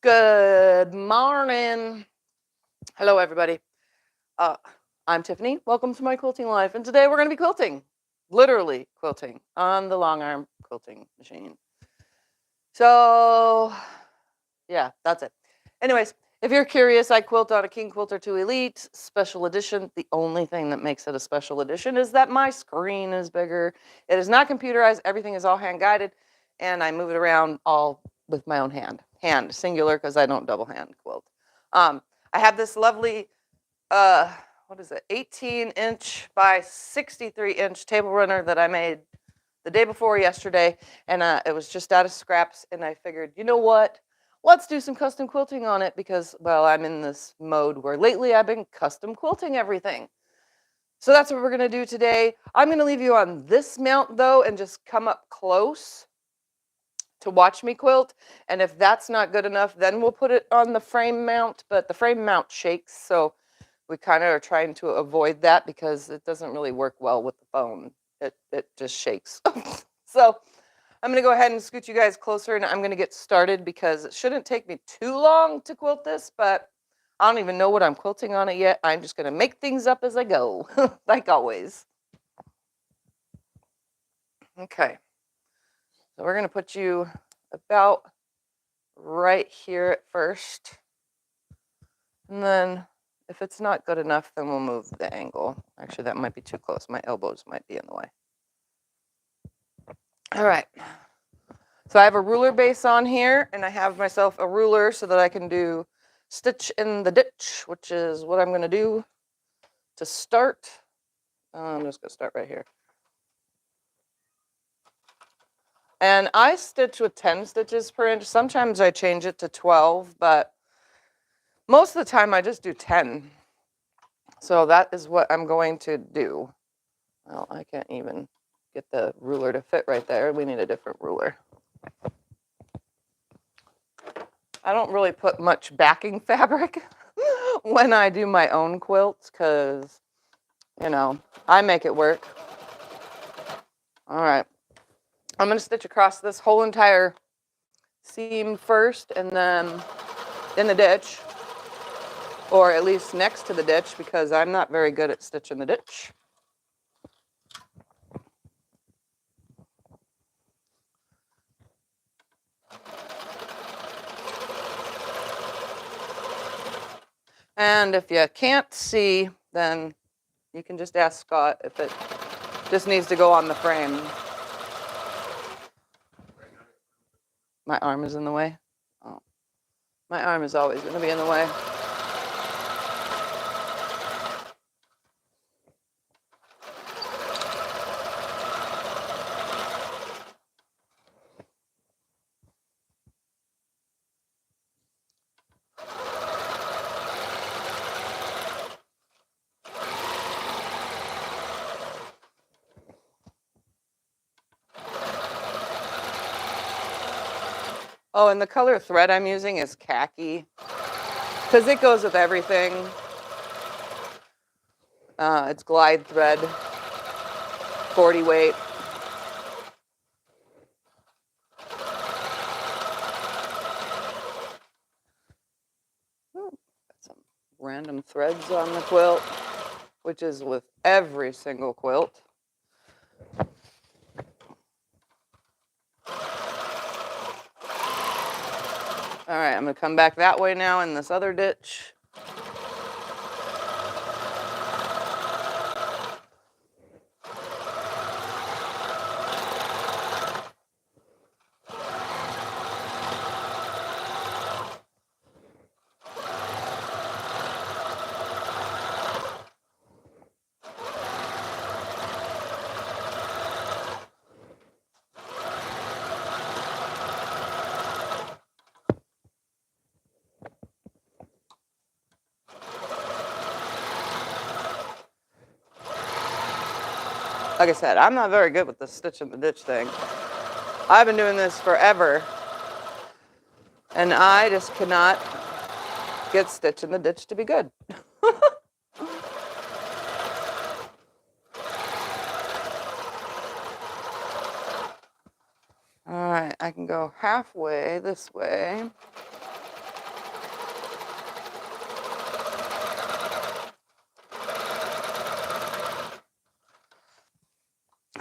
Good morning. Hello, everybody. I'm Tiffany. Welcome to my quilting life. And today we're going to be quilting, literally quilting on the Longarm quilting machine. So, yeah, that's it. Anyways, if you're curious, I quilt on a King Quilter 2 Elite special edition. The only thing that makes it a special edition is that my screen is bigger. It is not computerized. Everything is all hand guided. And I move it around all with my own hand. Hand, singular, because I don't double hand quilt. I have this lovely, what is it, 18-inch by 63-inch table runner that I made the day before yesterday. And it was just out of scraps. And I figured, you know what? Let's do some custom quilting on it because, well, I'm in this mode where lately I've been custom quilting everything. So that's what we're going to do today. I'm going to leave you on this mount, though, and just come up close to watch me quilt. And if that's not good enough, then we'll put it on the frame mount. But the frame mount shakes, so we kind of are trying to avoid that because it doesn't really work well with the phone. It just shakes. So I'm going to go ahead and scoot you guys closer, and I'm going to get started because it shouldn't take me too long to quilt this, but I don't even know what I'm quilting on it yet. I'm just going to make things up as I go, like always. Okay. So we're going to put you about right here at first. And then if it's not good enough, then we'll move the angle. Actually, that might be too close. My elbows might be in the way. All right. So I have a ruler base on here, and I have myself a ruler so that I can do stitch in the ditch, which is what I'm going to do to start. I'm just going to start right here. And I stitch with 10 stitches per inch. Sometimes I change it to 12, but most of the time I just do 10. So that is what I'm going to do. Well, I can't even get the ruler to fit right there. We need a different ruler. I don't really put much backing fabric when I do my own quilts because, you know, I make it work. All right. I'm going to stitch across this whole entire seam first and then in the ditch, or at least next to the ditch because I'm not very good at stitching the ditch. And if you can't see, then you can just ask Scott if it just needs to go on the frame. My arm is in the way. Oh, my arm is always going to be in the way. Oh, and the color thread I'm using is khaki because it goes with everything. It's glide thread, 40 weight. Got some random threads on the quilt, which is with every single quilt. All right, I'm going to come back that way now in this other ditch. Like I said, I'm not very good with the stitch in the ditch thing. I've been doing this forever, and I just cannot get stitch in the ditch to be good. All right, I can go halfway this way.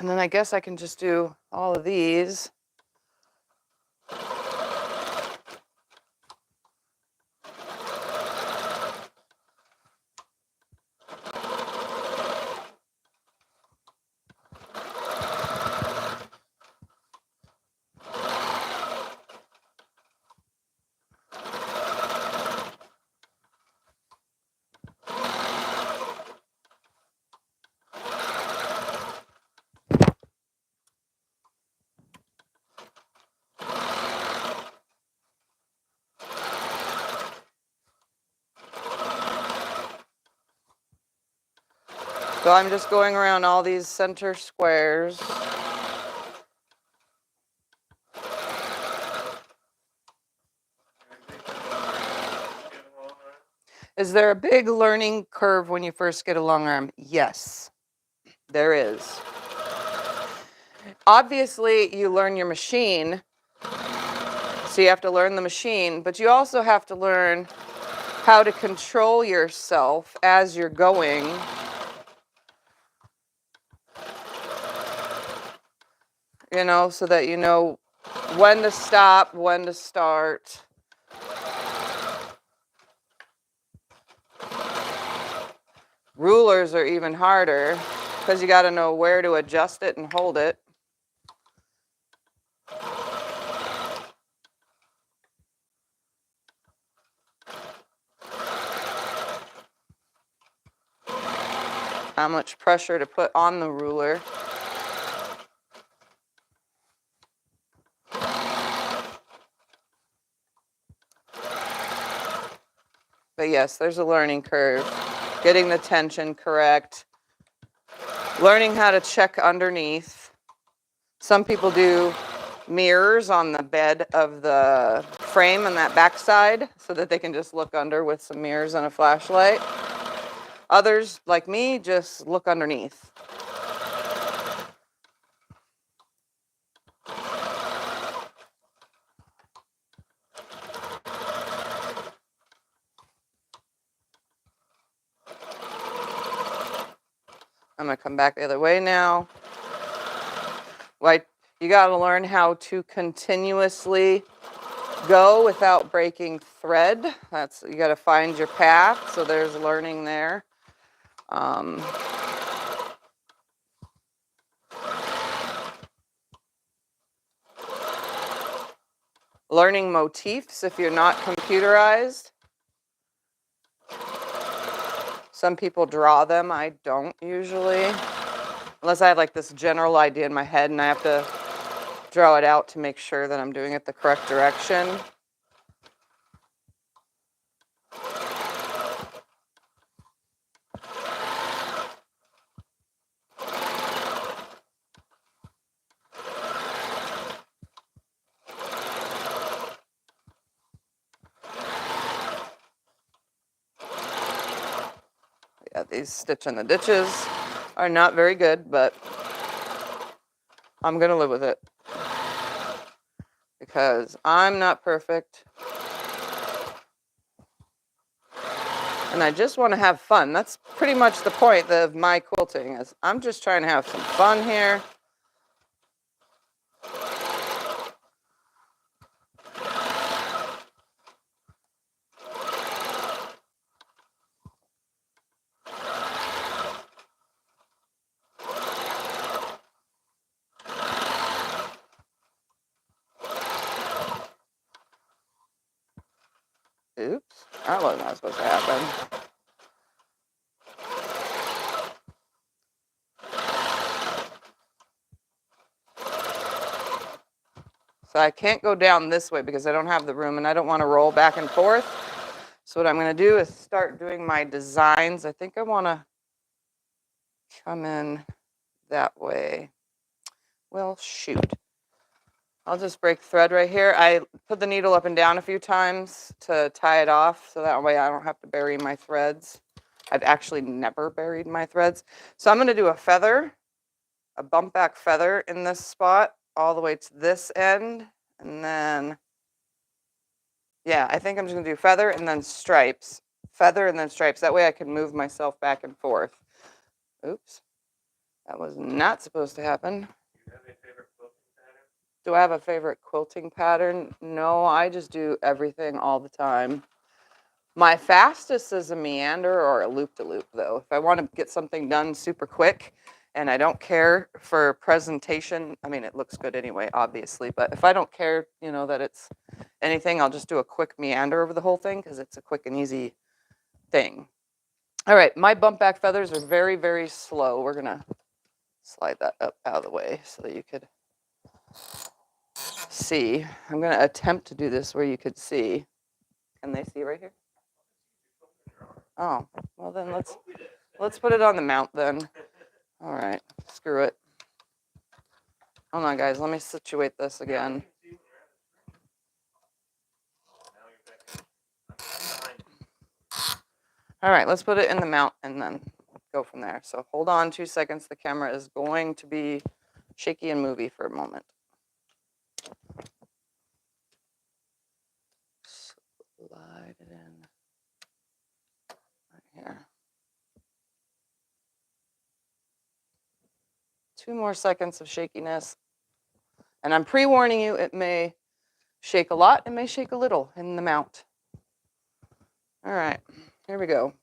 And then I guess I can just do all of these. So I'm just going around all these center squares. Is there a big learning curve when you first get a long arm? Yes, there is. Obviously, you learn your machine, so you have to learn the machine, but you also have to learn how to control yourself as you're going. You know, so that you know when to stop, when to start. Rulers are even harder because you got to know where to adjust it and hold it. How much pressure to put on the ruler. But yes, there's a learning curve. Getting the tension correct. Learning how to check underneath. Some people do mirrors on the bed of the frame on that back side so that they can just look under with some mirrors and a flashlight. Others, like me, just look underneath. I'm going to come back the other way now. Like, you got to learn how to continuously go without breaking thread. That's, you got to find your path. So there's learning there. Learning motifs if you're not computerized. Some people draw them. I don't usually. Unless I have like this general idea in my head and I have to draw it out to make sure that I'm doing it the correct direction. Yeah, these stitch in the ditches are not very good, but I'm gonna live with it because I'm not perfect. And I just want to have fun. That's pretty much the point of my quilting is I'm just trying to have some fun here. Oops, that was not supposed to happen. So I can't go down this way because I don't have the room and I don't want to roll back and forth. So what I'm going to do is start doing my designs. I think I want to come in that way. Well, shoot. I'll just break thread right here. I put the needle up and down a few times to tie it off so that way I don't have to bury my threads. I've actually never buried my threads. So I'm going to do a feather, a bump back feather in this spot all the way to this end. And then, yeah, I think I'm just going to do feather and then stripes. Feather and then stripes. That way I can move myself back and forth. Oops. That was not supposed to happen. Do you have a favorite quilting pattern? Do I have a favorite quilting pattern? No, I just do everything all the time. My fastest is a meander or a loop-to-loop, though. If I want to get something done super quick and I don't care for presentation, I mean, it looks good anyway, obviously, but if I don't care, you know, that it's anything, I'll just do a quick meander over the whole thing because it's a quick and easy thing. All right, my bump back feathers are very, very slow. We're going to slide that up out of the way so that you could see. I'm going to attempt to do this where you could see. Can they see right here? Oh, well then let's put it on the mount then. All right, screw it. Hold on, guys. Let me situate this again. All right, let's put it in the mount and then go from there. So hold on 2 seconds. The camera is going to be shaky and movie for a moment. Slide it in right here. 2 more seconds of shakiness. And I'm pre-warning you, it may shake a lot, it may shake a little in the mount. All right, here we go.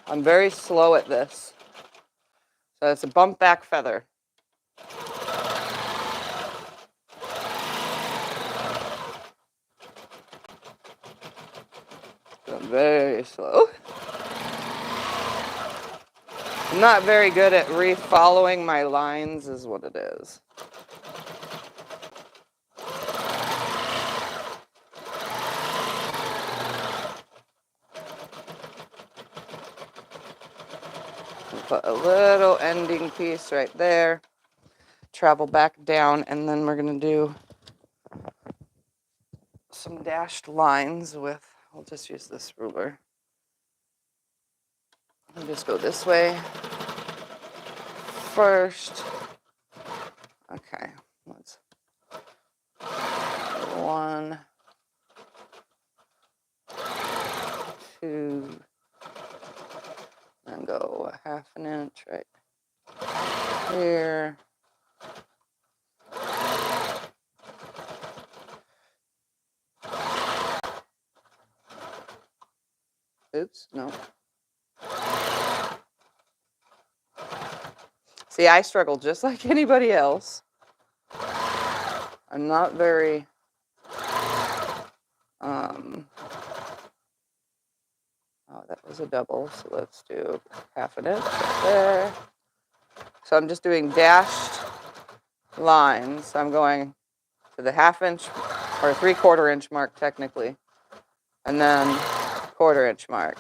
I'm very slow at this. So it's a bump back feather. So very slow. I'm not very good at re-following my lines is what it is. Put a little ending piece right there. Travel back down, and then we're going to do some dashed lines with, I'll just use this ruler. I'll just go this way first. Okay, let's 1, 2, and go a 1/2 inch right here. Oops, no. See, I struggle just like anybody else. I'm not very, oh, that was a double, so let's do 1/2 inch right there. So I'm just doing dashed lines. I'm going to the 1/2 inch or 3/4 inch mark technically, and then 1/4 inch mark.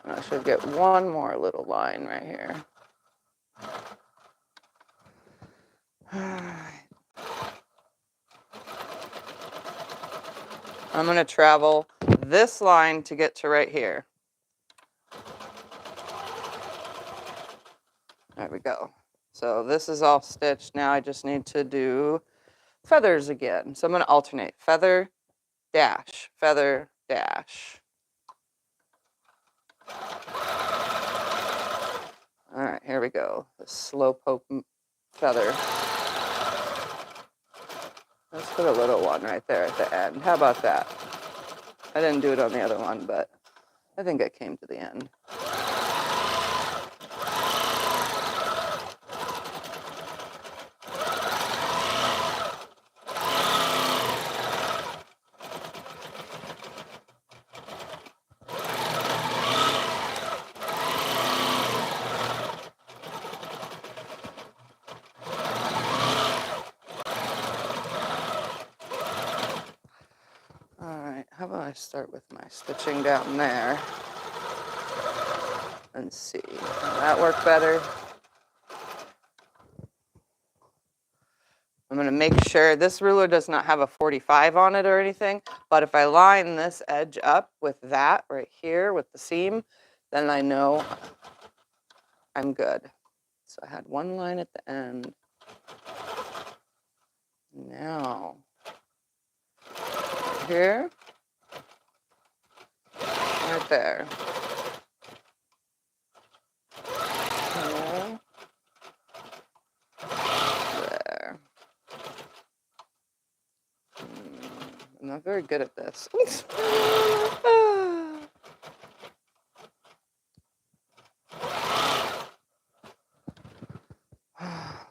And I should get one more little line right here. I'm going to travel this line to get to right here. There we go. So this is all stitched. Now I just need to do feathers again. So I'm going to alternate feather, dash, feather, dash. All right, here we go. The slow poke feather. Let's put a little one right there at the end. How about that? I didn't do it on the other one, but I think I came to the end. How about I start with my stitching down there and see. Will that work better? I'm going to make sure this ruler does not have a 45 on it or anything, but if I line this edge up with that right here with the seam, then I know I'm good. So I had one line at the end. Now, right here, right there. There. There. I'm not very good at this.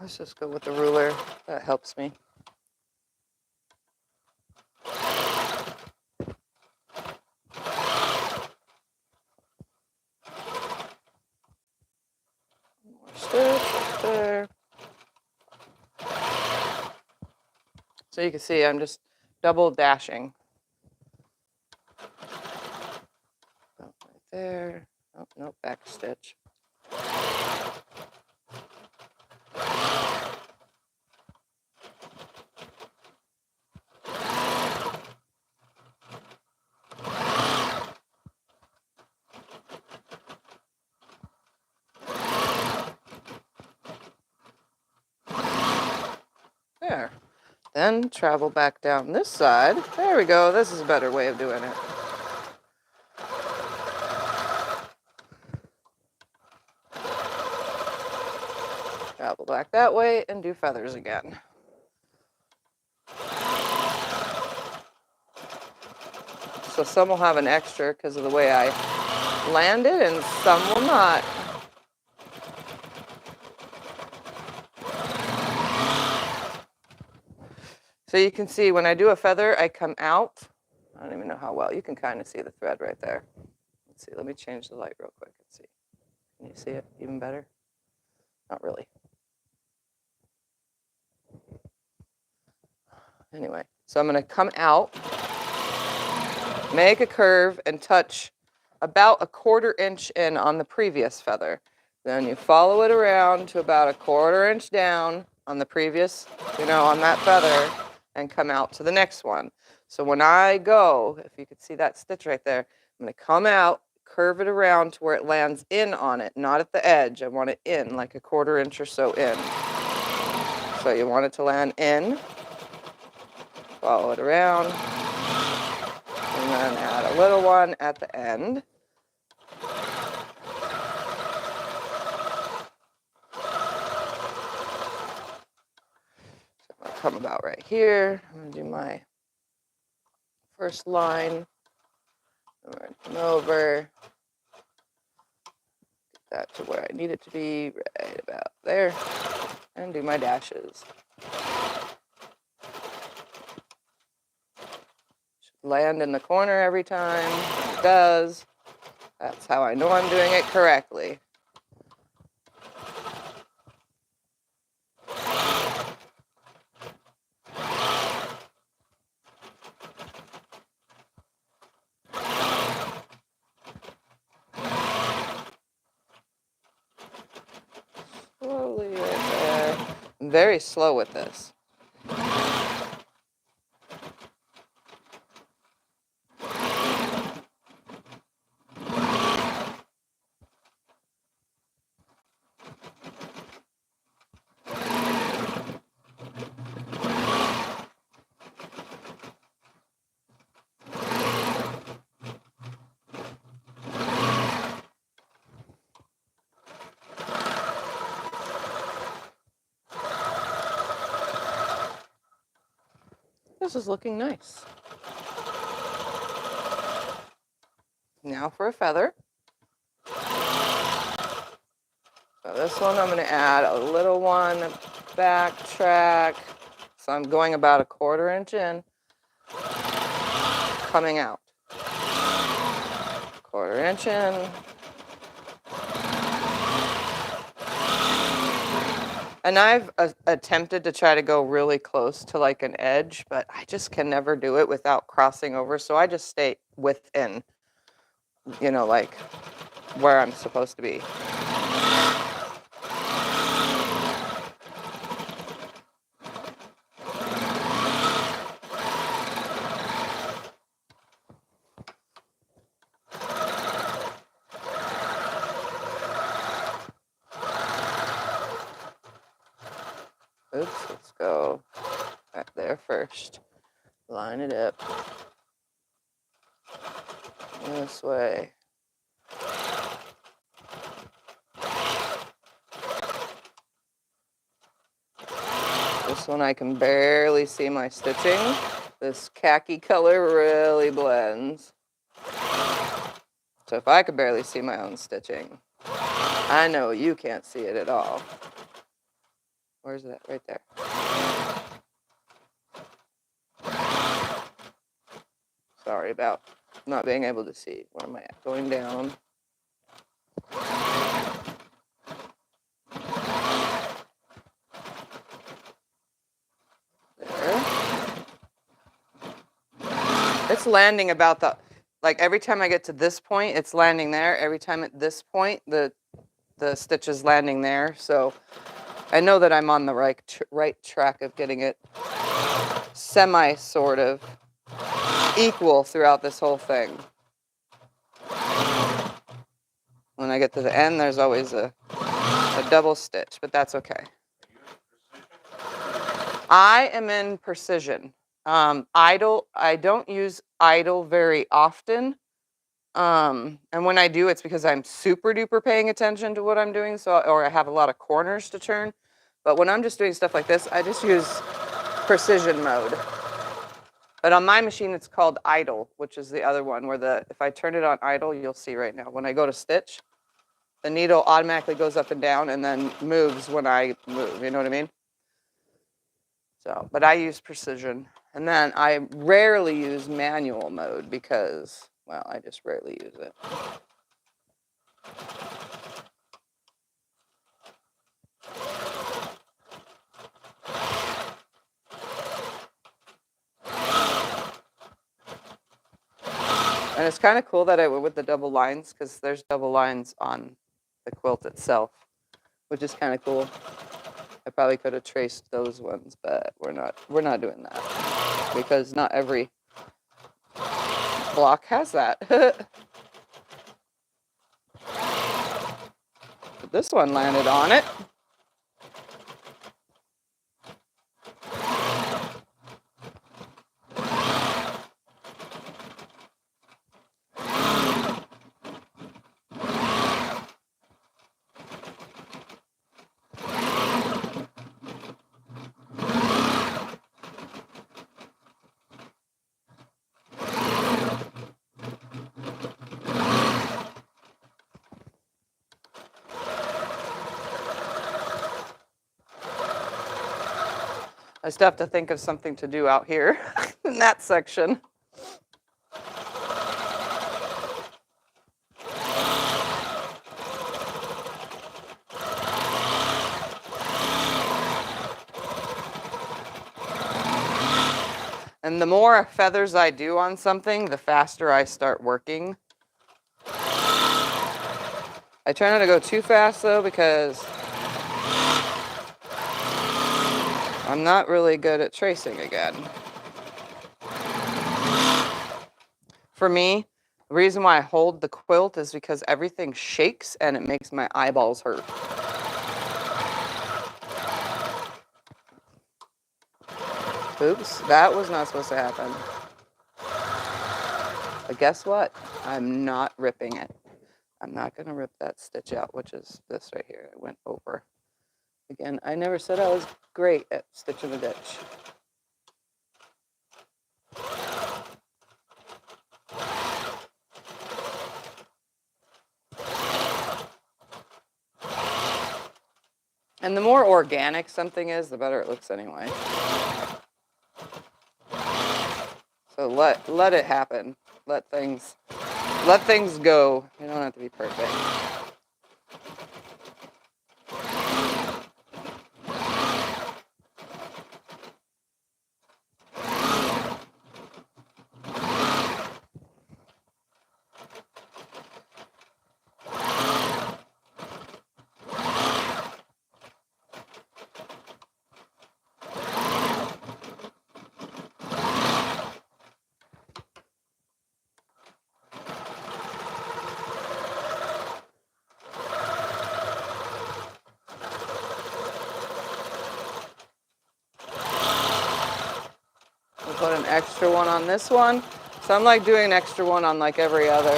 Let's just go with the ruler. That helps me. More stitch there. So you can see I'm just double dashing. Oh, right there. Oh, no, back stitch. There. Then travel back down this side. There we go. This is a better way of doing it. Travel back that way and do feathers again. So some will have an extra because of the way I landed and some will not. So you can see when I do a feather, I come out. I don't even know how well. You can kind of see the thread right there. Let's see. Let me change the light real quick and see. Can you see it even better? Not really. Anyway, so I'm going to come out, make a curve, and touch about a 1/4 inch in on the previous feather. Then you follow it around to about a 1/4 inch down on the previous, on that feather, and come out to the next one. So when I go, if you could see that stitch right there, I'm going to come out, curve it around to where it lands in on it, not at the edge. I want it in, like a 1/4 inch or so in. So you want it to land in. Follow it around, and then add a little one at the end. So I'm going to come about right here. I'm going to do my first line. I'm going to come over, get that to where I need it to be, right about there, and do my dashes. Land in the corner every time. It does. That's how I know I'm doing it correctly. Slowly right there. I'm very slow with this. This is looking nice. Now for a feather. So this one I'm going to add a little one, backtrack. So I'm going about a 1/4 inch in, coming out. 1/4 inch in. And I've attempted to try to go really close to like an edge, but I just can never do it without crossing over. So I just stay within, like where I'm supposed to be. Oops, let's go back there first. Line it up. This way. This one I can barely see my stitching. This khaki color really blends. So if I could barely see my own stitching, I know you can't see it at all. Where's that? Right there. Sorry about not being able to see. Where am I at? Going down. There. It's landing about the, like every time I get to this point, it's landing there. Every time at this point, the stitch is landing there. So I know that I'm on the right track of getting it semi sort of equal throughout this whole thing. When I get to the end, there's always a double stitch, but that's okay. I am in precision. Idle, I don't use idle very often. And when I do, it's because I'm super duper paying attention to what I'm doing, so, or I have a lot of corners to turn. But when I'm just doing stuff like this, I just use precision mode. But on my machine, it's called idle, which is the other one where if I turn it on idle, you'll see right now. When I go to stitch, the needle automatically goes up and down and then moves when I move, you know what I mean? So, but I use precision. And then I rarely use manual mode because, well, I just rarely use it. And it's kind of cool that I went with the double lines because there's double lines on the quilt itself, which is kind of cool. I probably could have traced those ones, but we're not doing that because not every block has that. But this one landed on it. I still have to think of something to do out here in that section. And the more feathers I do on something, the faster I start working. I try not to go too fast though because I'm not really good at tracing again. For me, the reason why I hold the quilt is because everything shakes and it makes my eyeballs hurt. Oops, that was not supposed to happen. But guess what? I'm not ripping it. I'm not going to rip that stitch out, which is this right here. It went over. Again, I never said I was great at stitching the ditch. And the more organic something is, the better it looks anyway. So let it happen. Let things go. You don't have to be perfect. put an extra one on this one. So I'm like doing an extra one on like every other.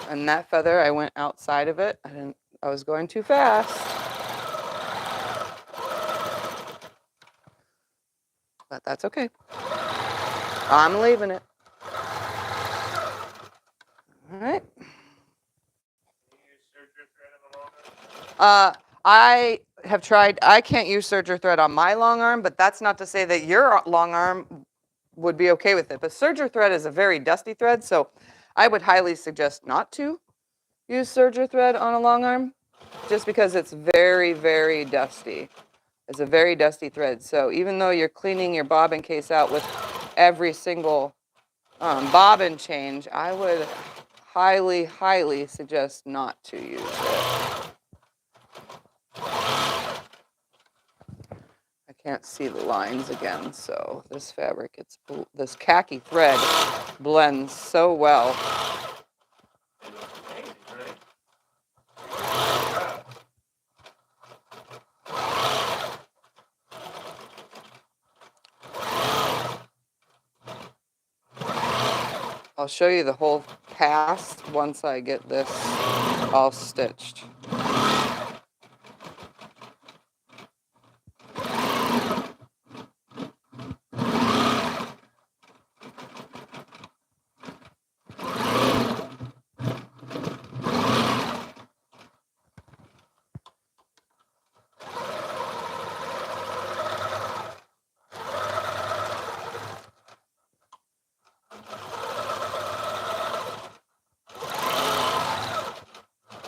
And that feather, I went outside of it. I was going too fast. But that's okay. I'm leaving it. All right. Can you use serger thread on the long arm? I have tried, I can't use serger thread on my long arm, but that's not to say that your long arm would be okay with it. But serger thread is a very dusty thread, so I would highly suggest not to use serger thread on a long arm, just because it's very, very dusty. It's a very dusty thread. So even though you're cleaning your bobbin case out with every single bobbin change, I would highly, highly suggest not to use it. I can't see the lines again, so this fabric, this khaki thread blends so well. Amazing, right? I'll show you the whole cast once I get this all stitched.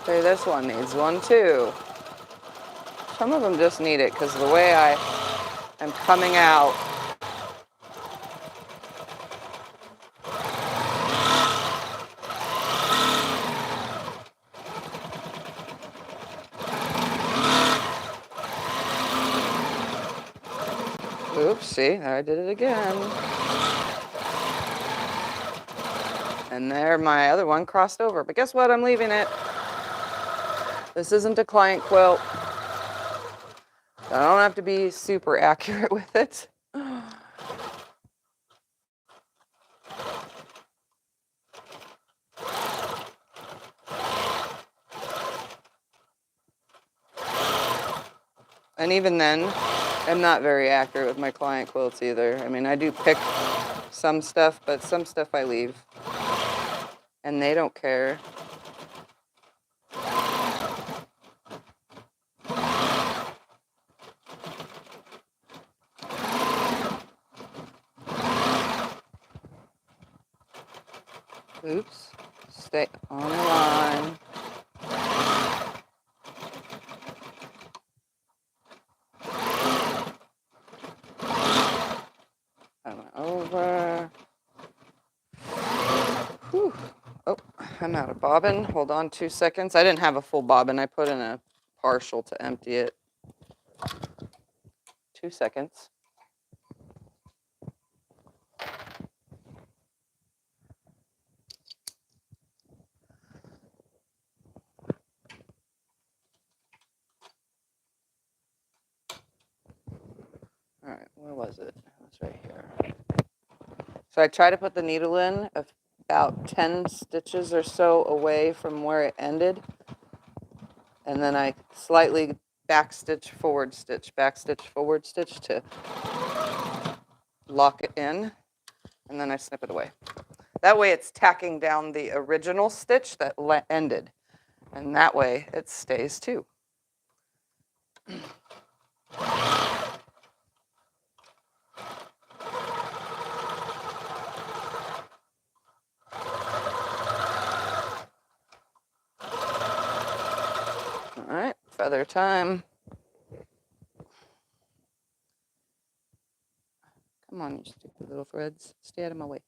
Okay, this one needs one too. Some of them just need it because of the way I am coming out. Oops, see, I did it again. And there my other one crossed over. But guess what? I'm leaving it. This isn't a client quilt. I don't have to be super accurate with it. And even then, I'm not very accurate with my client quilts either. I mean, I do pick some stuff, but some stuff I leave. And they don't care. Oops. Stay on the line. I went over. Whew. Oh, I'm out of bobbin. Hold on 2 seconds. I didn't have a full bobbin. I put in a partial to empty it. 2 seconds. All right, where was it? It was right here. So I try to put the needle in about 10 stitches or so away from where it ended. And then I slightly back stitch, forward stitch to lock it in. And then I snip it away. That way it's tacking down the original stitch that ended. And that way it stays too. All right, feather time. Come on, you stupid little threads. Stay out of my way.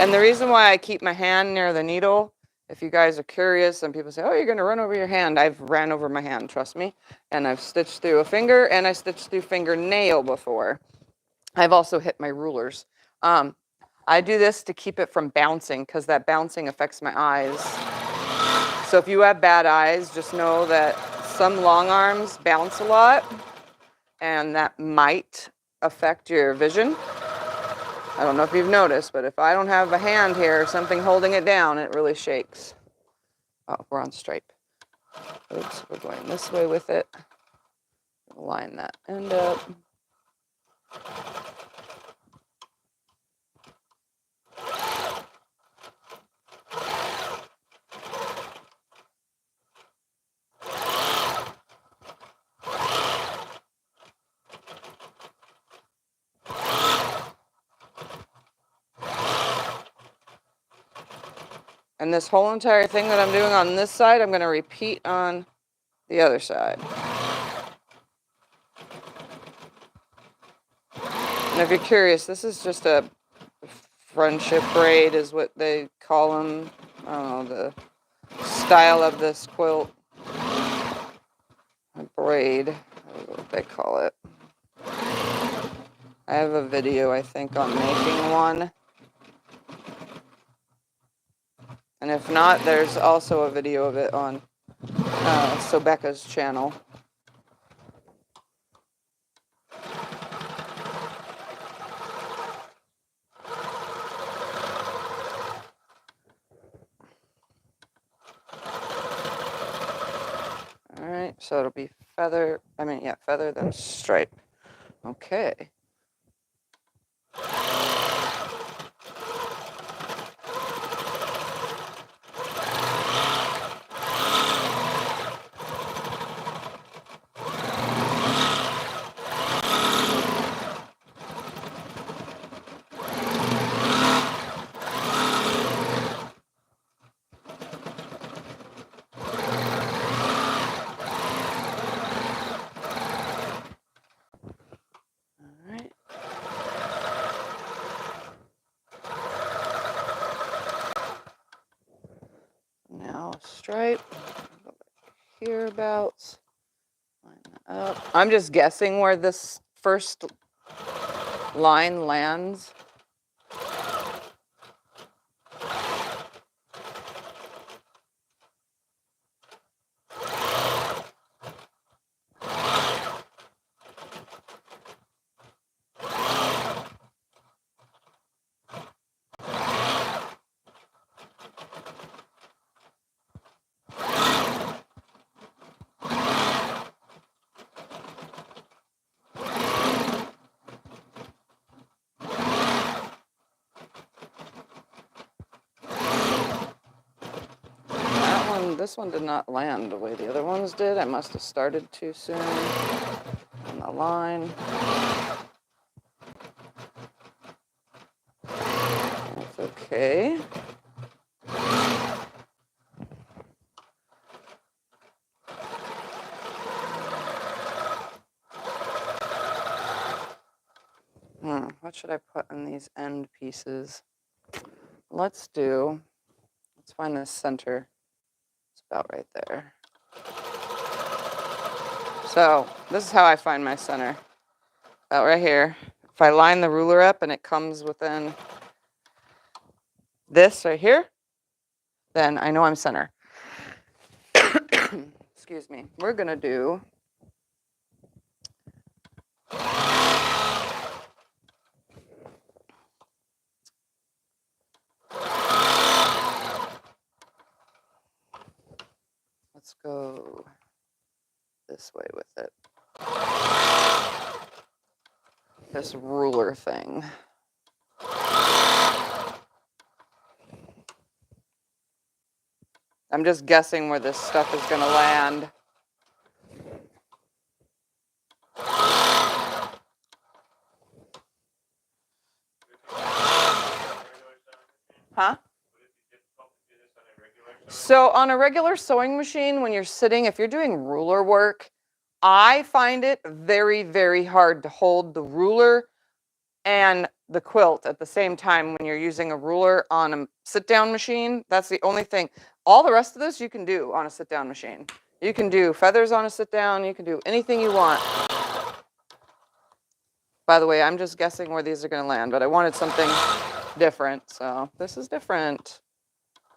And the reason why I keep my hand near the needle, if you guys are curious, and people say, oh, you're going to run over your hand. I've ran over my hand, trust me. And I've stitched through a finger, and I stitched through fingernail before. I've also hit my rulers. I do this to keep it from bouncing, because that bouncing affects my eyes. So if you have bad eyes, just know that some long arms bounce a lot, and that might affect your vision. I don't know if you've noticed, but if I don't have a hand here, something holding it down, it really shakes. Oh, we're on stripe. Oops, we're going this way with it. Line that end up. And this whole entire thing that I'm doing on this side, I'm going to repeat on the other side. And if you're curious, this is just a friendship braid is what they call them. I don't know, the style of this quilt. A braid, I don't know what they call it. I have a video, I think, on making one. And if not, there's also a video of it on Sobecca's channel. All right, so it'll be feather, feather, then stripe. Okay. Now stripe, go back hereabouts, line that up. I'm just guessing where this first line lands. This one did not land the way the other ones did. I must have started too soon on the line. That's okay. What should I put in these end pieces? Let's find the center. It's about right there. So this is how I find my center. About right here. If I line the ruler up and it comes within this right here, then I know I'm center. Excuse me. We're gonna do let's go this way with it. This ruler thing. I'm just guessing where this stuff is going to land. Huh? So on a regular sewing machine, when you're sitting, if you're doing ruler work, I find it very, very hard to hold the ruler and the quilt at the same time when you're using a ruler on a sit-down machine. That's the only thing. All the rest of this you can do on a sit-down machine. You can do feathers on a sit-down. You can do anything you want. By the way, I'm just guessing where these are going to land, but I wanted something different, so this is different.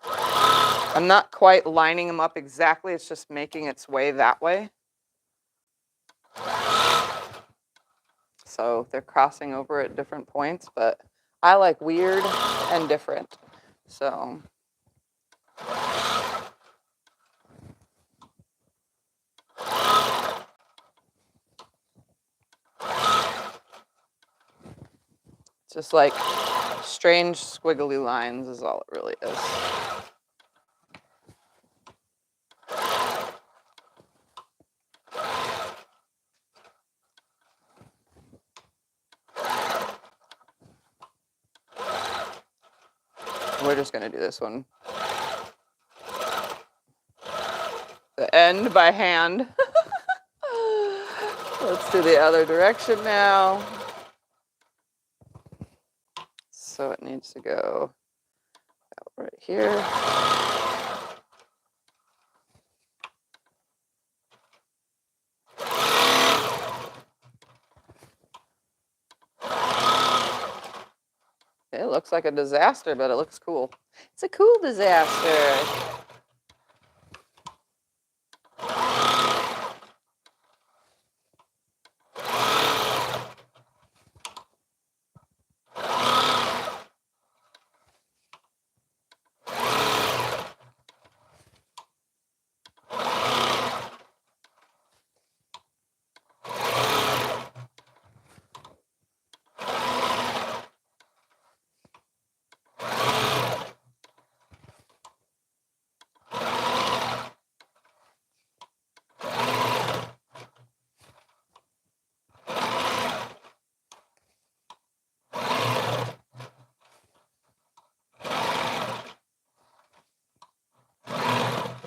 I'm not quite lining them up exactly. It's just making its way that way. So they're crossing over at different points, but I like weird and different. So it's just like strange squiggly lines is all it really is. We're just gonna do this one. The end by hand. Let's do the other direction now. So it needs to go out right here. It looks like a disaster, but it looks cool. It's a cool disaster.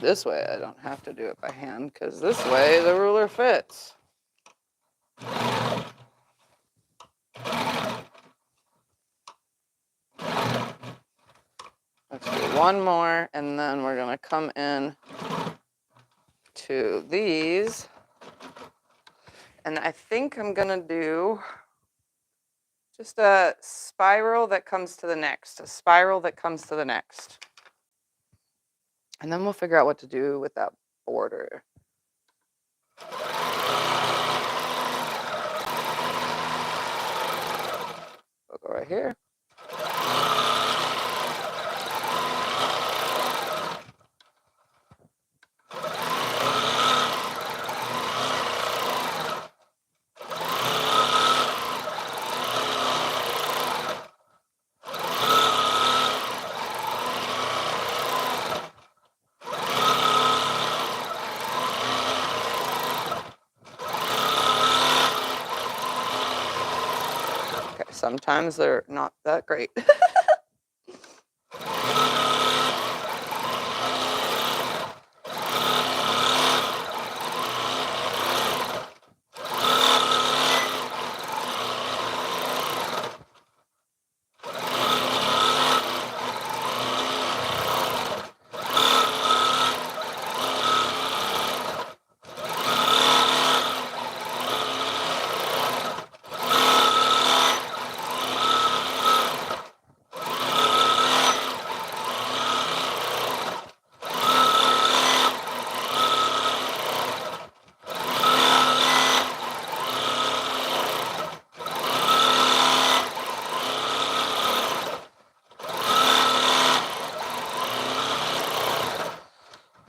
This way I don't have to do it by hand because this way the ruler fits. Let's do one more and then we're gonna come in to these. And I think I'm gonna do just a spiral that comes to the next, a spiral that comes to the next. And then we'll figure out what to do with that border. We'll go right here. Sometimes they're not that great.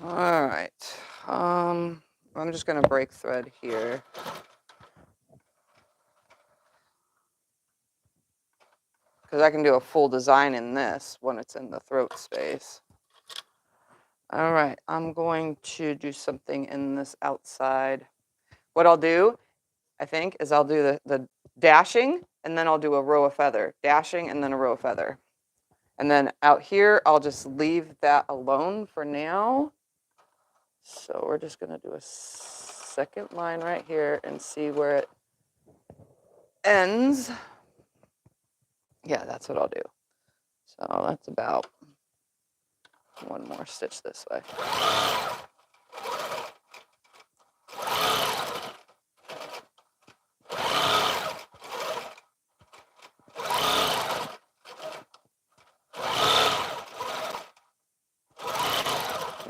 All right. I'm just gonna break thread here. Because I can do a full design in this when it's in the throat space. All right, I'm going to do something in this outside. What I'll do, I think, is I'll do the dashing, and then I'll do a row of feather. Dashing, and then a row of feather. And then out here, I'll just leave that alone for now. So we're just gonna do a second line right here and see where it ends. Yeah, that's what I'll do. So that's about one more stitch this way.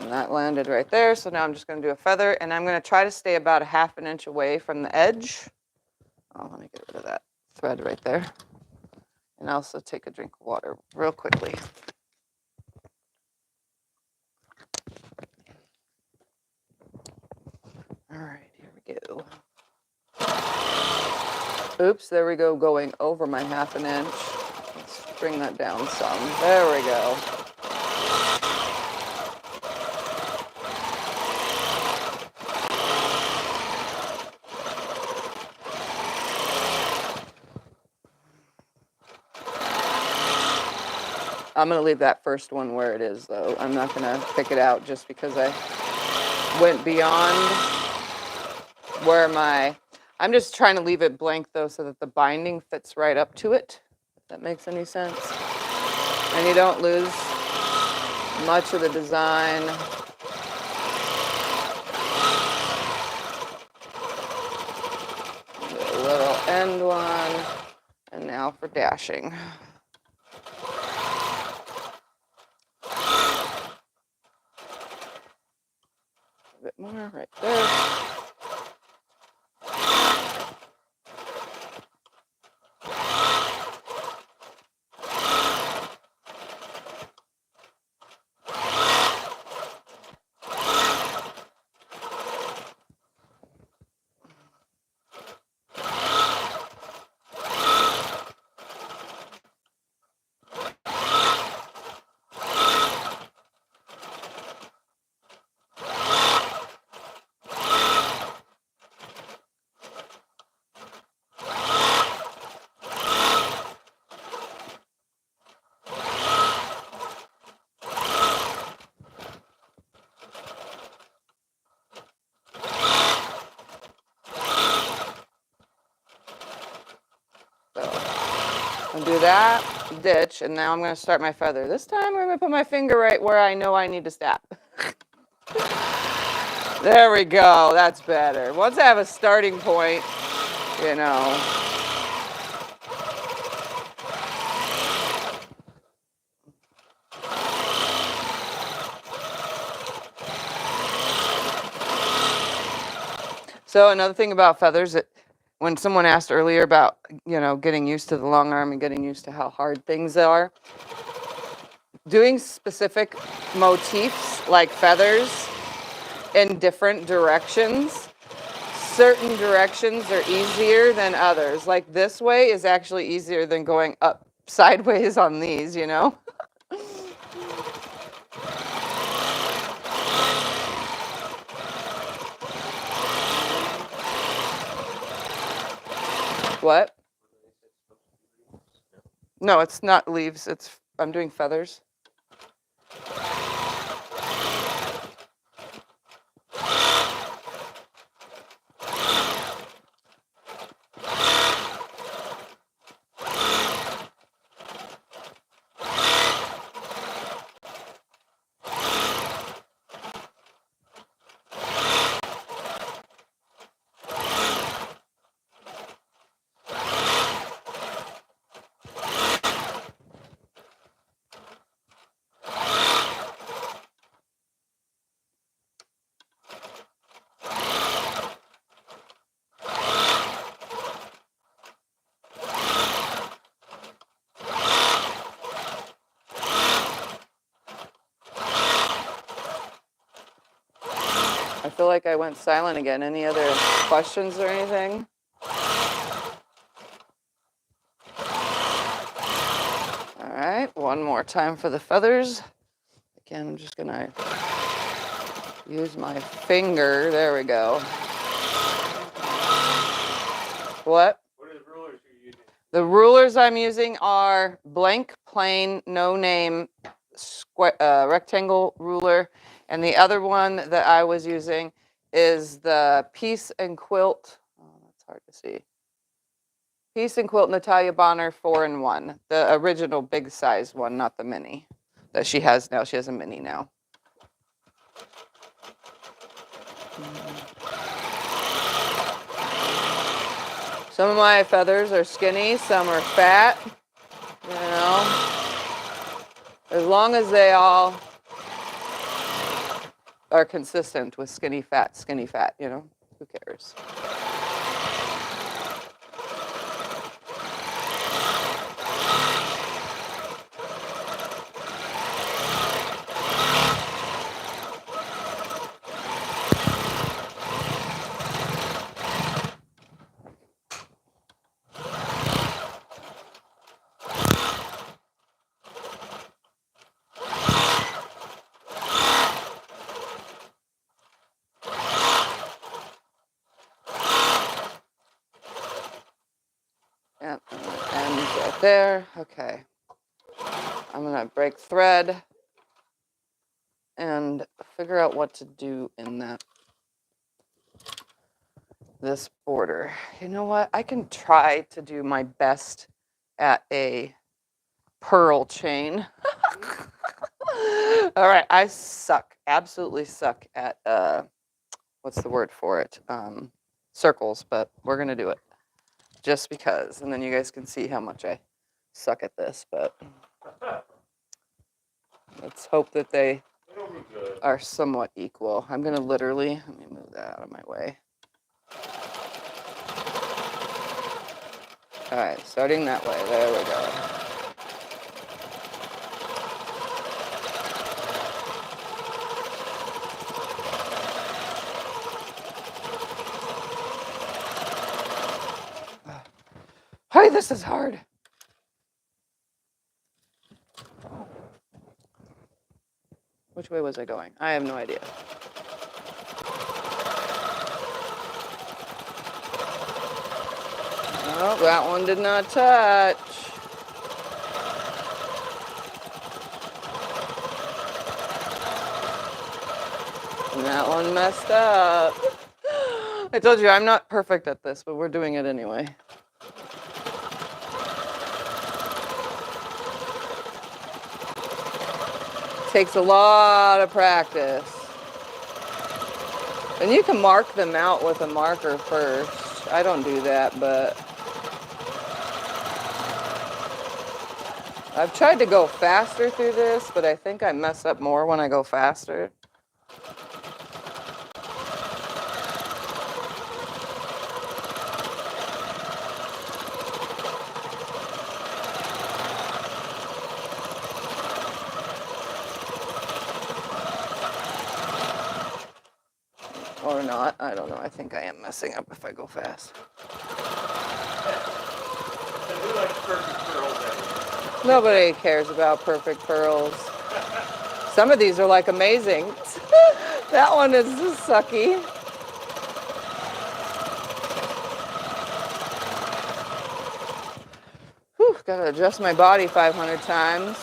And that landed right there. So now I'm just going to do a feather, and I'm going to try to stay about a ½ inch away from the edge. Oh, let me get rid of that thread right there. And also take a drink of water real quickly. All right, here we go. Oops, there we go, going over my ½ inch. Let's bring that down some. There we go. I'm going to leave that first one where it is, though. I'm not going to pick it out just because I went beyond where I'm just trying to leave it blank, though, so that the binding fits right up to it, if that makes any sense. And you don't lose much of the design. A little end one. And now for dashing. A bit more right there. I'll do that, ditch, and now I'm going to start my feather. This time I'm going to put my finger right where I know I need to stop. There we go, that's better. Once I have a starting point, you know. So another thing about feathers, when someone asked earlier about, getting used to the long arm and getting used to how hard things are, doing specific motifs like feathers in different directions, certain directions are easier than others. Like this way is actually easier than going up sideways on these, What? No, it's not leaves. I'm doing feathers. I feel like I went silent again. Any other questions or anything? All right, one more time for the feathers. Again, I'm just gonna use my finger. There we go. What? What are the rulers you're using? The rulers I'm using are blank, plain, no name, rectangle ruler. And the other one that I was using is the Piece and Quilt. Oh, that's hard to see. Piece and Quilt Natalia Bonner 4-in-1. The original big size one, not the mini that she has now. She has a mini now. Some of my feathers are skinny, some are fat, you know. As long as they all are consistent with skinny, fat, you know, who cares? Yep, and right there. Okay. I'm gonna break thread and figure out what to do in this border. You know what? I can try to do my best at a pearl chain. All right, I suck, absolutely suck at what's the word for it? Circles, but we're gonna do it just because, and then you guys can see how much I suck at this, but let's hope that they are somewhat equal. I'm gonna literally, let me move that out of my way. All right, starting that way, there we go. Hey, this is hard. Which way was I going? I have no idea. Oh, that one did not touch. And that one messed up. I told you I'm not perfect at this, but we're doing it anyway. Takes a lot of practice. And you can mark them out with a marker first. I don't do that, but I've tried to go faster through this, but I think I mess up more when I go faster. Or not, I don't know. I think I am messing up if I go fast. Nobody cares about perfect pearls. Some of these are like amazing. That one is just sucky. Whew, gotta adjust my body 500 times.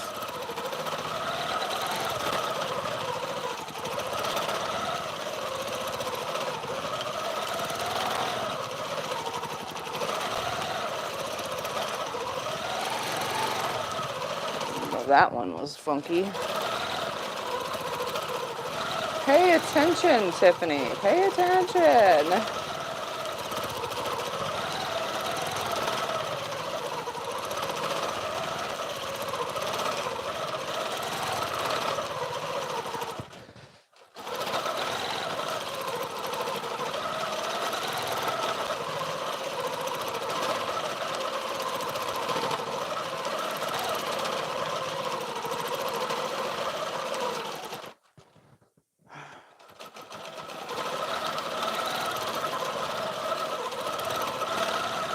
That one was funky. Pay attention, Tiffany. Pay attention.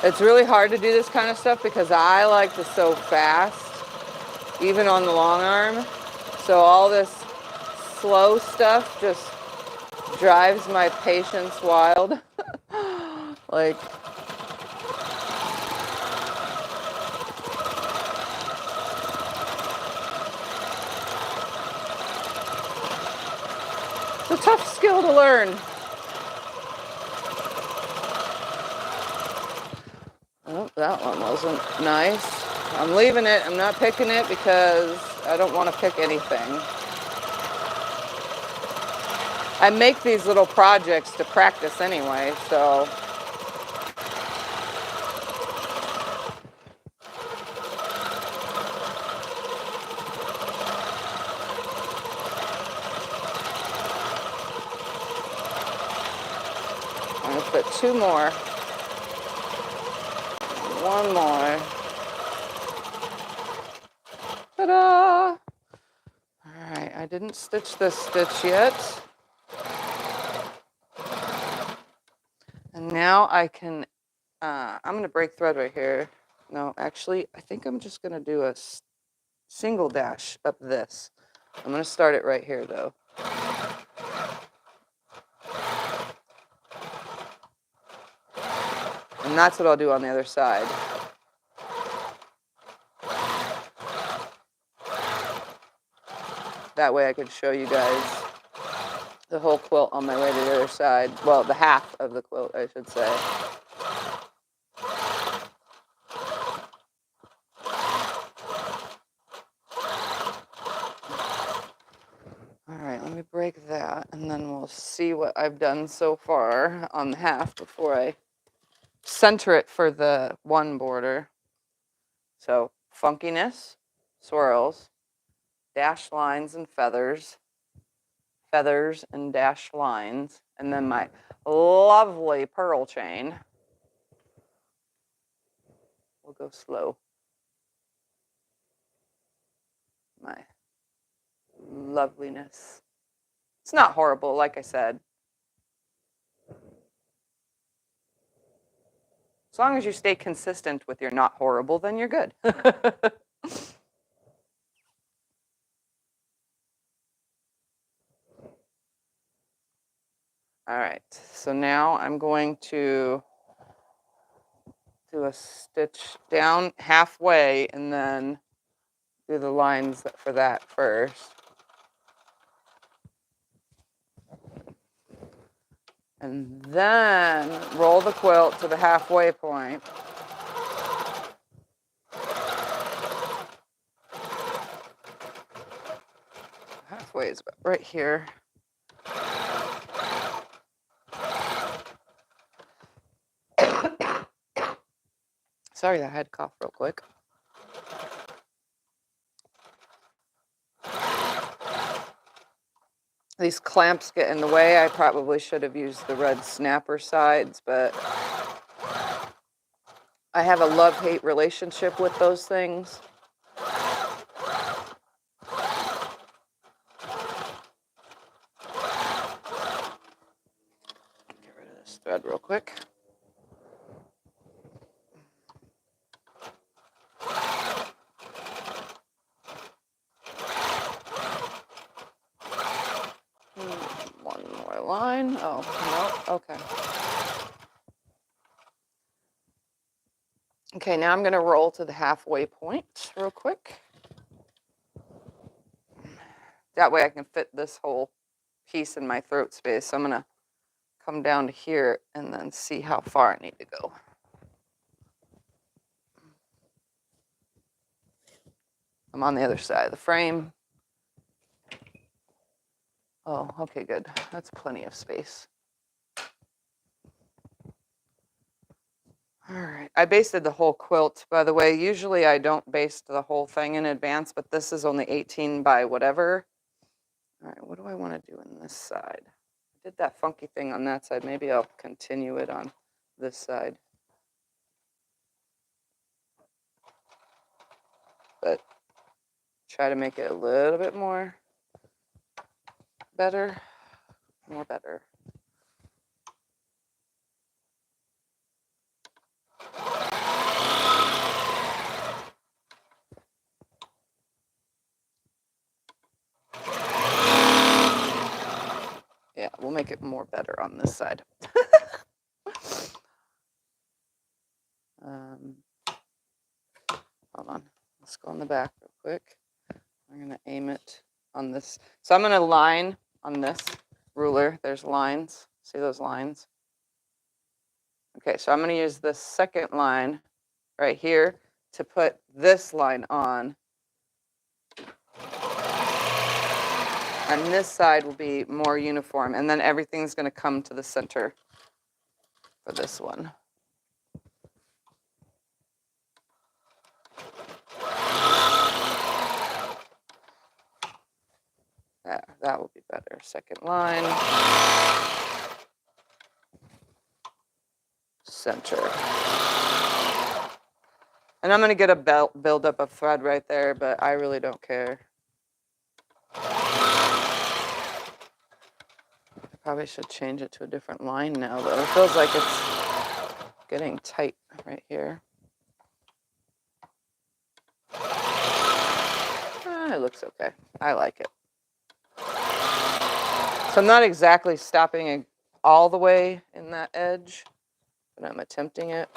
It's really hard to do this kind of stuff because I like to sew fast, even on the long arm. So all this slow stuff just drives my patience wild. Like, it's a tough skill to learn. Oh, that one wasn't nice. I'm leaving it. I'm not picking it because I don't want to pick anything. I make these little projects to practice anyway, so. I'm gonna put 2 more. 1 more. Ta-da! All right, I didn't stitch this stitch yet. And now I can, I'm gonna break thread right here. No, actually, I think I'm just gonna do a single dash up this. I'm gonna start it right here though. And that's what I'll do on the other side. That way I could show you guys the whole quilt on my way to the other side. Well, the half of the quilt, I should say. All right, let me break that, and then we'll see what I've done so far on the half before I center it for the 1 border. So funkiness, swirls, dashed lines and feathers, feathers and dashed lines, and then my lovely purl chain. We'll go slow. My loveliness. It's not horrible, like I said. As long as you stay consistent with your not horrible, then you're good. All right, so now I'm going to do a stitch down halfway and then do the lines for that first. And then roll the quilt to the halfway point. Halfway is about right here. Sorry, I had to cough real quick. These clamps get in the way. I probably should have used the red snapper sides, but I have a love-hate relationship with those things. Get rid of this thread real quick. One more line. Oh, no, okay. Okay, now I'm going to roll to the halfway point real quick. That way I can fit this whole piece in my throat space. So I'm going to come down to here and then see how far I need to go. I'm on the other side of the frame. Oh, okay, good. That's plenty of space. All right, I basted the whole quilt, by the way. Usually I don't baste the whole thing in advance, but this is only 18 by whatever. All right, what do I want to do on this side? I did that funky thing on that side. Maybe I'll continue it on this side. But try to make it a little bit more better. More better. Yeah, we'll make it more better on this side. Hold on. Let's go on the back real quick. I'm going to aim it on this. So I'm going to line on this ruler. There's lines. See those lines? Okay, so I'm going to use this second line right here to put this line on. And this side will be more uniform, and then everything's going to come to the center for this one. That will be better. Second line. Center. And I'm going to get a build up of thread right there, but I really don't care. I probably should change it to a different line now, though. It feels like it's getting tight right here. It looks okay. I like it. So I'm not exactly stopping all the way in that edge, but I'm attempting it.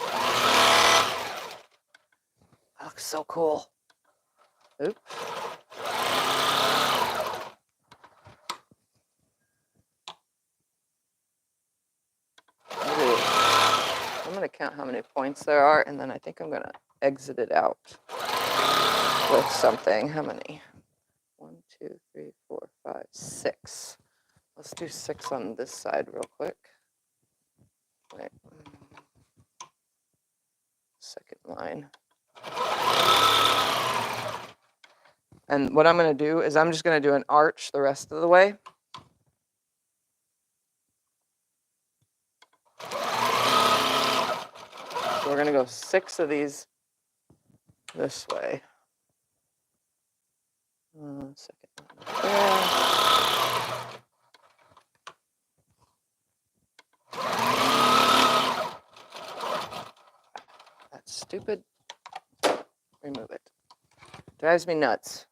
That looks so cool. Oops. I'm going to count how many points there are, and then I think I'm going to exit it out with something. How many? 1, 2, 3, 4, 5, 6. Let's do 6 on this side real quick. Wait. Second line. And what I'm going to do is I'm just going to do an arch the rest of the way. So we're going to go 6 of these this way. Second line there. That's stupid. Remove it. Drives me nuts.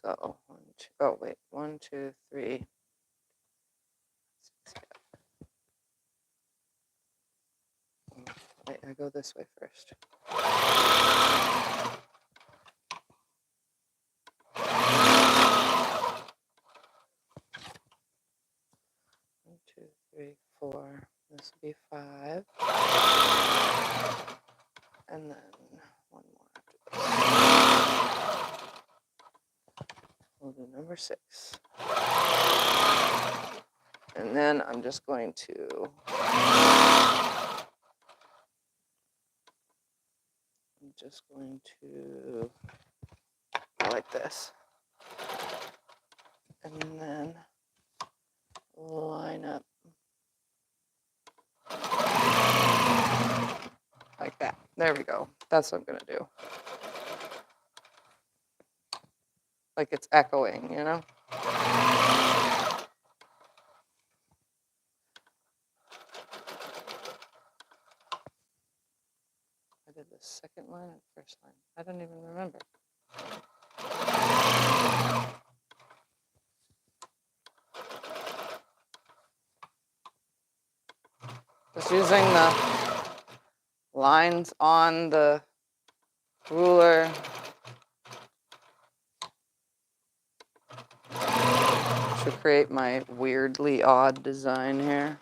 So, 1, 2, oh wait, 1, 2, 3. Wait, I go this way first. 1, 2, 3, 4. This will be 5. And then one more after this. We'll do number 6. And then I'm just going to go like this. And then line up like that. There we go. That's what I'm going to do. Like it's echoing, you know? I did the second line or the first line. I don't even remember. Just using the lines on the ruler to create my weirdly odd design here.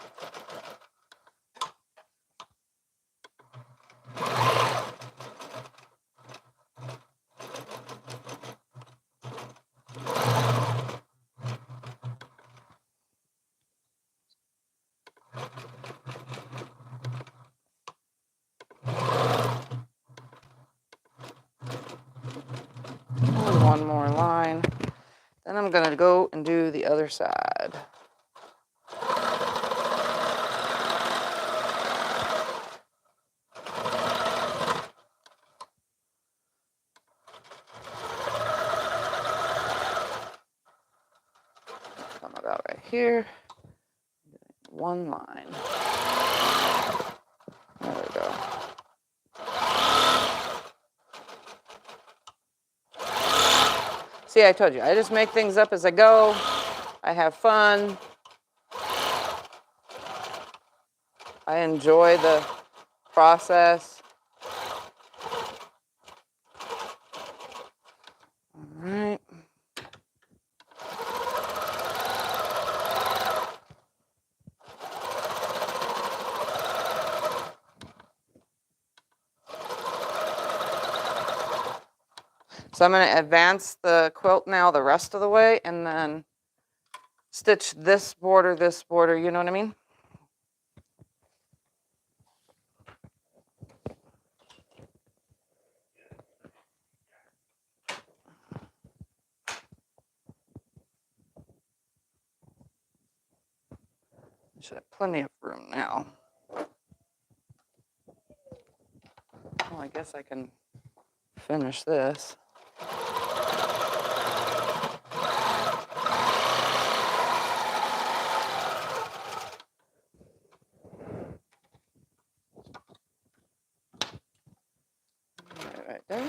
One more line. Then I'm going to go and do the other side. Come about right here. One line. There we go. See, I told you, I just make things up as I go. I have fun. I enjoy the process. All right. So I'm going to advance the quilt now the rest of the way and then stitch this border, you know what I mean? Should have plenty of room now. Well, I guess I can finish this. Right there.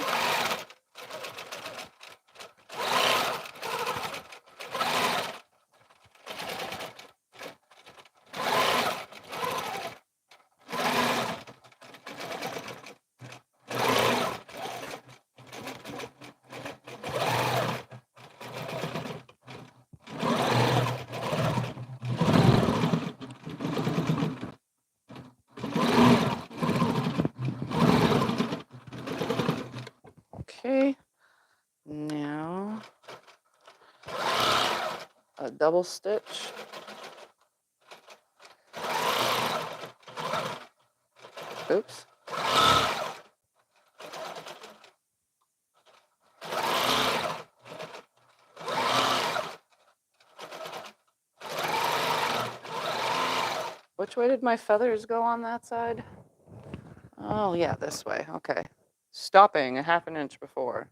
Okay, now a double stitch. Oops. Which way did my feathers go on that side? Oh, yeah, this way. Okay. Stopping a half an inch before.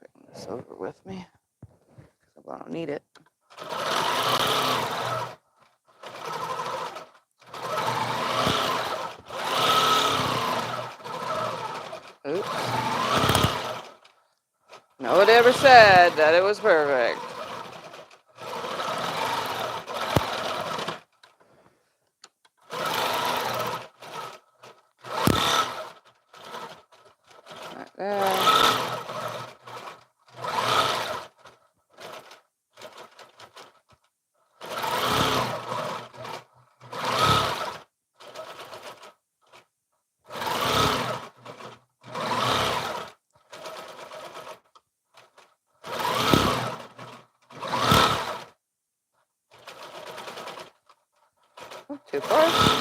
Bring this over with me because I don't need it. Oops. Nobody ever said that it was perfect. Right there. Oh, too far.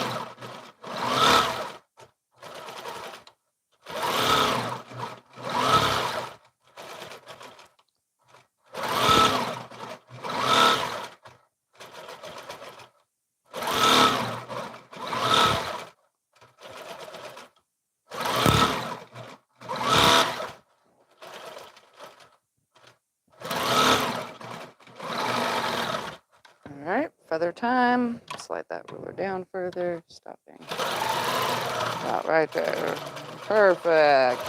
All right, feather time. Slide that ruler down further, stopping. About right there. Perfect.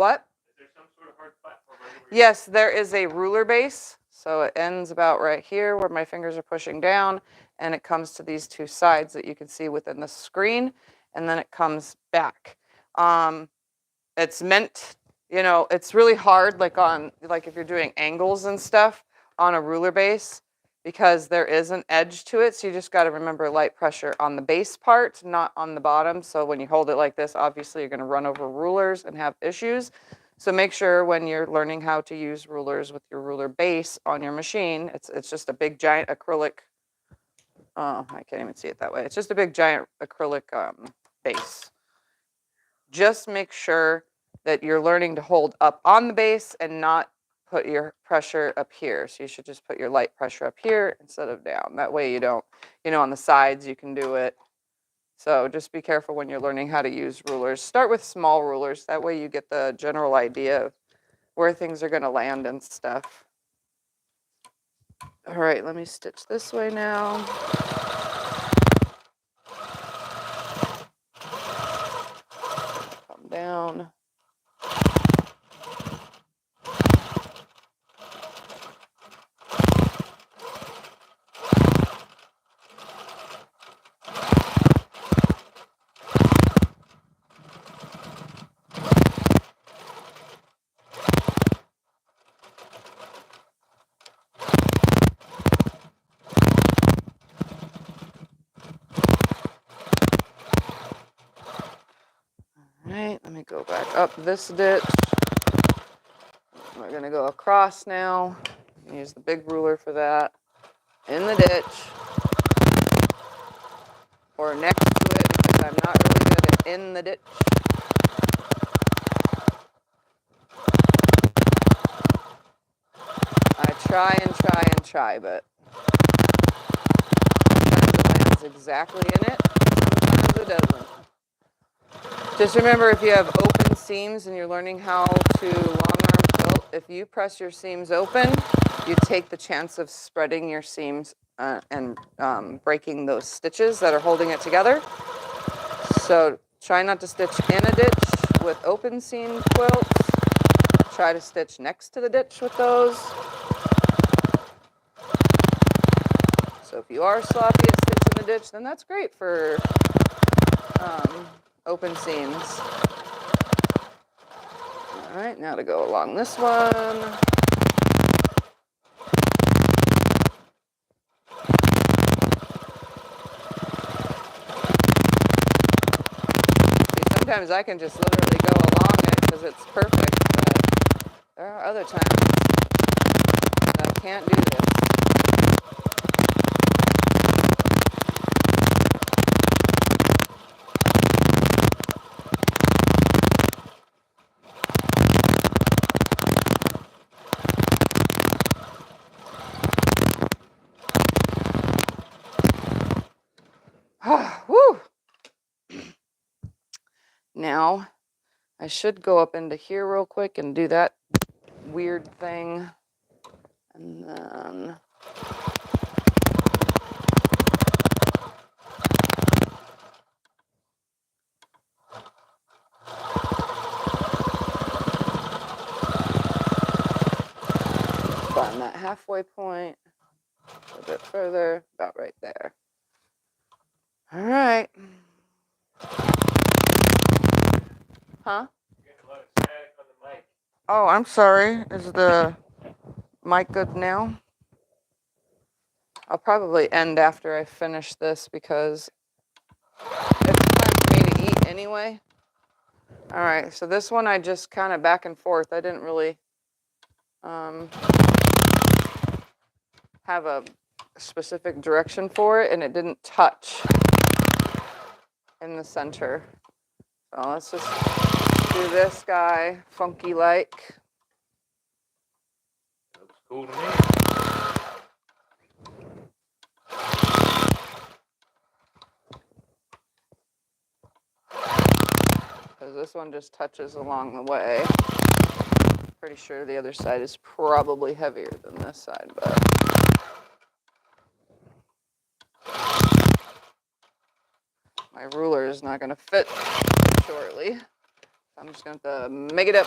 what? Is there some sort of hard platform right over Yes, there is a ruler base. So it ends about right here where my fingers are pushing down, and it comes to these two sides that you can see within the screen, and then it comes back. It's meant, it's really hard, like if you're doing angles and stuff on a ruler base, because there is an edge to it. So you just got to remember light pressure on the base part, not on the bottom. So when you hold it like this, obviously you're going to run over rulers and have issues. So make sure when you're learning how to use rulers with your ruler base on your machine, it's just a big giant acrylic. Oh, I can't even see it that way. It's just a big giant acrylic base. Just make sure that you're learning to hold up on the base and not put your pressure up here. So you should just put your light pressure up here instead of down. That way you don't, on the sides you can do it. So just be careful when you're learning how to use rulers. Start with small rulers. That way you get the general idea of where things are going to land and stuff. All right, let me stitch this way now. Come down. Right, let me go back up this ditch. We're gonna go across now. Use the big ruler for that. In the ditch. Or next to it, because I'm not really good at in the ditch. I try and try and try, but sometimes it lands exactly in it, sometimes it doesn't. Just remember, if you have open seams and you're learning how to long-arm quilt, if you press your seams open, you take the chance of spreading your seams and breaking those stitches that are holding it together. So try not to stitch in a ditch with open seam quilts. Try to stitch next to the ditch with those. So if you are sloppy at stitching the ditch, then that's great for open seams. All right, now to go along this one. See, sometimes I can just literally go along it because it's perfect, but there are other times that I can't do this. Woo! Now, I should go up into here real quick and do that weird thing. And then... find that halfway point. A bit further, about right there. All right. Huh? Getting a lot of static on the mic. Oh, I'm sorry. Is the mic good now? I'll probably end after I finish this because it's time for me to eat anyway. All right, so this one I just kind of back and forth. I didn't really have a specific direction for it, and it didn't touch in the center. So let's just do this guy funky like. Looks cool to me. Because this one just touches along the way. Pretty sure the other side is probably heavier than this side, but my ruler is not going to fit shortly. I'm just going to make it up.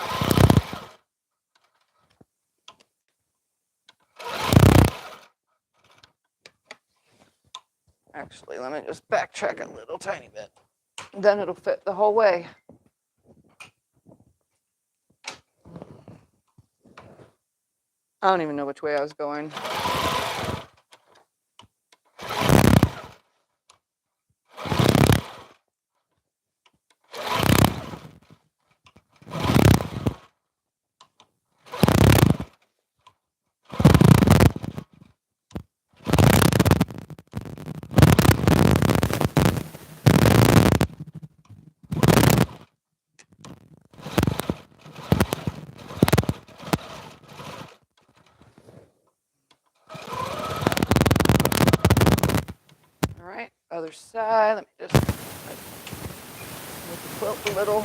Actually, let me just backtrack a little tiny bit. Then it'll fit the whole way. I don't even know which way I was going. All right, other side. Let me just move the quilt a little.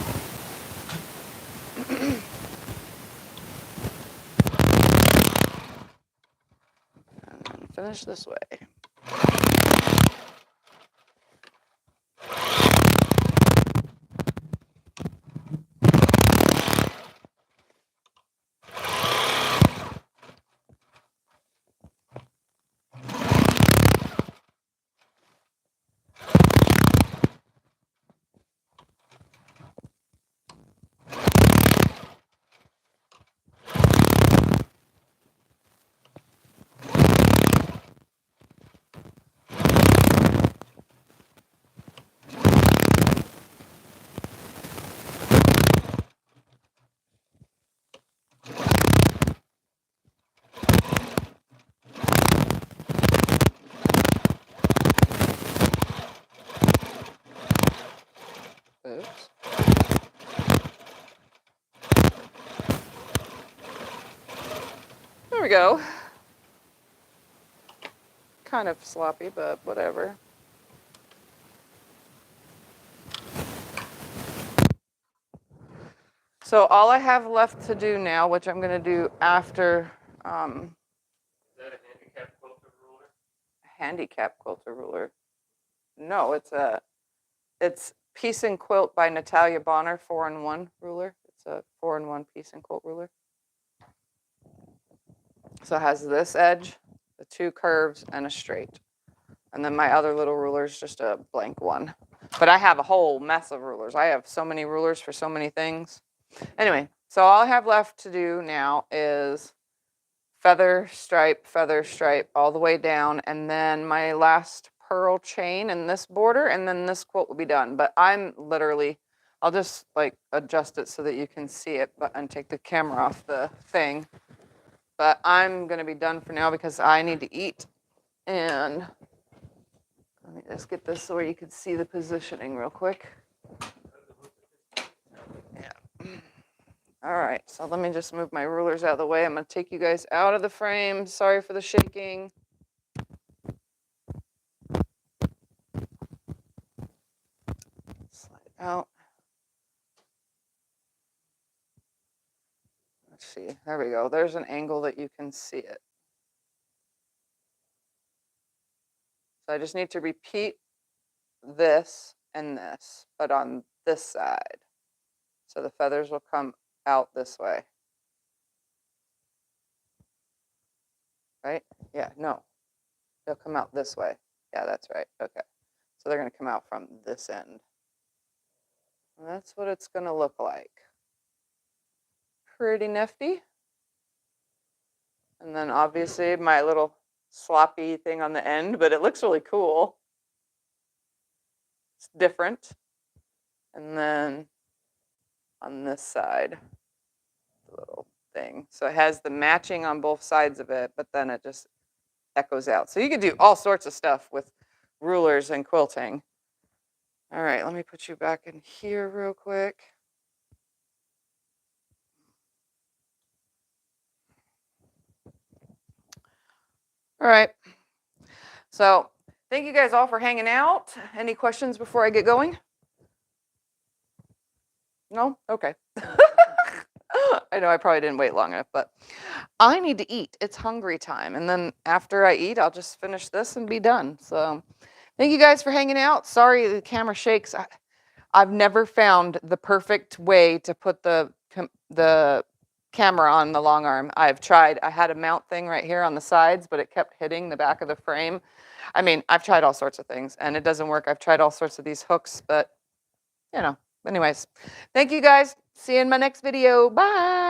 And then finish this way. Oops. There we go. Kind of sloppy, but whatever. So all I have left to do now, which I'm going to do after Is that a handicap quilter ruler? handicap quilter ruler. No, it's Piece and Quilt by Natalia Bonner 4-in-1 ruler. It's a 4-in-1 piece and quilt ruler. So it has this edge, the 2 curves, and a straight. And then my other little ruler is just a blank one. But I have a whole mess of rulers. I have so many rulers for so many things. Anyway, so all I have left to do now is feather, stripe, all the way down. And then my last pearl chain in this border, and then this quilt will be done. But I'm literally, I'll just like adjust it so that you can see it, and take the camera off the thing. But I'm going to be done for now because I need to eat. And let me just get this so where you can see the positioning real quick. Yeah. All right, so let me just move my rulers out of the way. I'm going to take you guys out of the frame. Sorry for the shaking. Slide out. Let's see. There we go. There's an angle that you can see it. So I just need to repeat this and this, but on this side. So the feathers will come out this way. Right? Yeah, no. They'll come out this way. Yeah, that's right. Okay. So they're going to come out from this end. And that's what it's going to look like. Pretty nifty. And then obviously my little sloppy thing on the end, but it looks really cool. It's different. And then on this side, the little thing. So it has the matching on both sides of it, but then it just echoes out. So you could do all sorts of stuff with rulers and quilting. All right, let me put you back in here real quick. All right. So thank you guys all for hanging out. Any questions before I get going? No? Okay. I know I probably didn't wait long enough, but I need to eat. It's hungry time. And then after I eat, I'll just finish this and be done. So thank you guys for hanging out. Sorry the camera shakes. I've never found the perfect way to put the camera on the long arm. I've tried. I had a mount thing right here on the sides, but it kept hitting the back of the frame. I mean, I've tried all sorts of things and it doesn't work. I've tried all sorts of these hooks, but you know, anyways, thank you guys. See you in my next video. Bye.